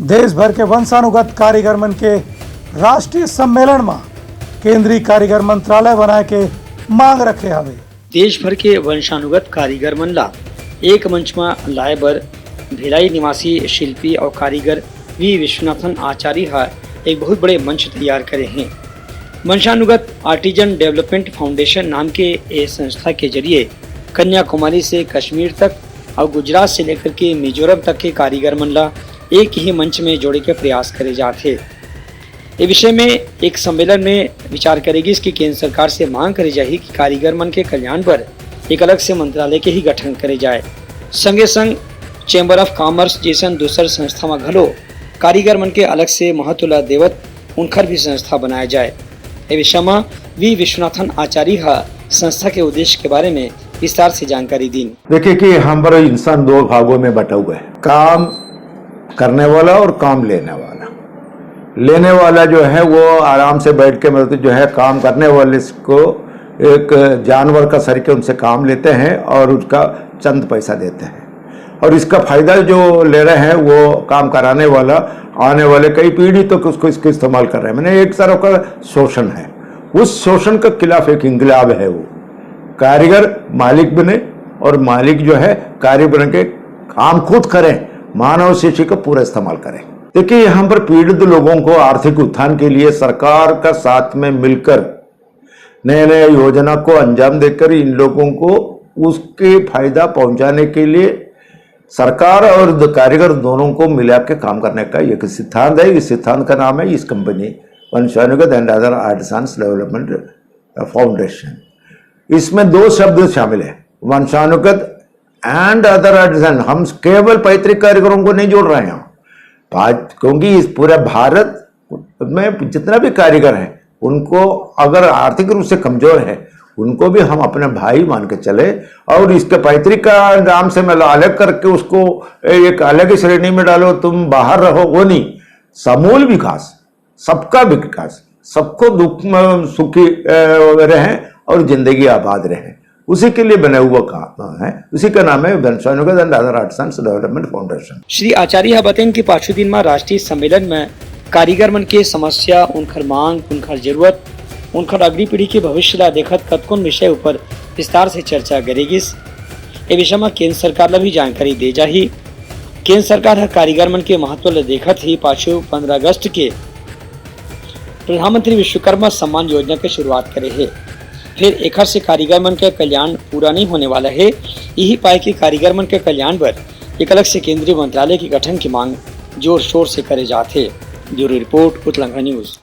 देश भर के वंशानुगत कारीगर मन के राष्ट्रीय सम्मेलन में केंद्रीय कारीगर मंत्रालय बनाए के मांग रखे हवे। देश भर के वंशानुगत कारीगर मन ला एक मंच में लाए बर भिलाई निवासी शिल्पी और कारीगर वी विश्वनाथन आचार्य हा एक बहुत बड़े मंच तैयार करे हैं। वंशानुगत आर्टिजन डेवलपमेंट फाउंडेशन नाम के इस संस्था के जरिए कन्याकुमारी से कश्मीर तक और गुजरात से लेकर के मिजोरम तक के कारीगर मन ला एक ही मंच में जोड़े के प्रयास करे जाते। इस विषय में एक सम्मेलन में विचार करेगी इसकी केंद्र सरकार से मांग करी जाएगी कि कारीगर मन के कल्याण पर एक अलग से मंत्रालय के ही गठन करे जाए। संगे संग चैम्बर ऑफ कॉमर्स जैसन दूसर संस्था में घलो कारीगर मन के अलग से महत्व ला देवत उनकर भी संस्था बनाया जाए। इस विषय में वी विश्वनाथन आचार्य संस्था के उद्देश्य के बारे में विस्तार से जानकारी दी। देखिए कि हमारा इंसान दो भागों में बटा हुआ है, काम करने वाला और काम लेने वाला। लेने वाला जो है वो आराम से बैठ के मतलब जो है काम करने वाले को एक जानवर का सरीके उनसे काम लेते हैं और उसका चंद पैसा देते हैं, और इसका फायदा जो ले रहे हैं वो काम कराने वाला आने वाले कई पीढ़ी तक तो उसको इसका इस्तेमाल कर रहे हैं। मैंने एक तरह का शोषण है, उस शोषण के खिलाफ एक इंकलाब है। वो कारीगर मालिक बने और मालिक जो है कारीगर बन के काम खुद करें, मानव शिशु का पूरा इस्तेमाल करें। देखिए यहाँ पर पीड़ित लोगों को आर्थिक उत्थान के लिए सरकार का साथ में मिलकर नए नए योजना को अंजाम देकर इन लोगों को उसके फायदा पहुंचाने के लिए सरकार और कारीगर दोनों को मिला के काम करने का एक सिद्धांत है। इस सिद्धांत का नाम है इस कंपनी वंशानुगत and other artisans development foundation. इसमें दो शब्द शामिल है, वंशानुगत एंड अदर आर्टिसन। हम केवल पैतृक कारीगरों को नहीं जोड़ रहे हैं क्योंकि इस पूरे भारत में जितना भी कारीगर हैं उनको अगर आर्थिक रूप से कमजोर है उनको भी हम अपने भाई मान के चले, और इसके पैतृक का नाम से मैं अलग करके उसको एक अलग ही श्रेणी में डालो, तुम बाहर रहो, वो नहीं। समूल विकास, सबका विकास, सबको दुख में सुखी रहें और जिंदगी आबाद रहे, उसी के लिए बने हुआ काम है। उसी का नाम है वंशानुगत and other artisans development foundation. Shri Acharya बताएं कि पांचवें दिन में राष्ट्रीय सम्मेलन में कारीगर मन के समस्या, उनकर मांग, उनकर जरूरत, उनकर अगली पीढ़ी के भविष्य ला देखत कतकोन विषय ऊपर विस्तार से चर्चा करेगी। इस विषय में केंद्र सरकार ला भी जानकारी दे जाही। केंद्र सरकार हर कारीगर मन के महत्व ला देखत ही पाछू 15 अगस्त के प्रधानमंत्री विश्वकर्मा सम्मान योजना की शुरुआत करे है। फिर एक से कारीगर मन के कल्याण पूरा नहीं होने वाला है। यही पाए कि कारीगर मन के कल्याण पर एक अलग से केंद्रीय मंत्रालय के गठन की मांग जोर शोर से करे जाते। Bureau report, Uttarakhand news.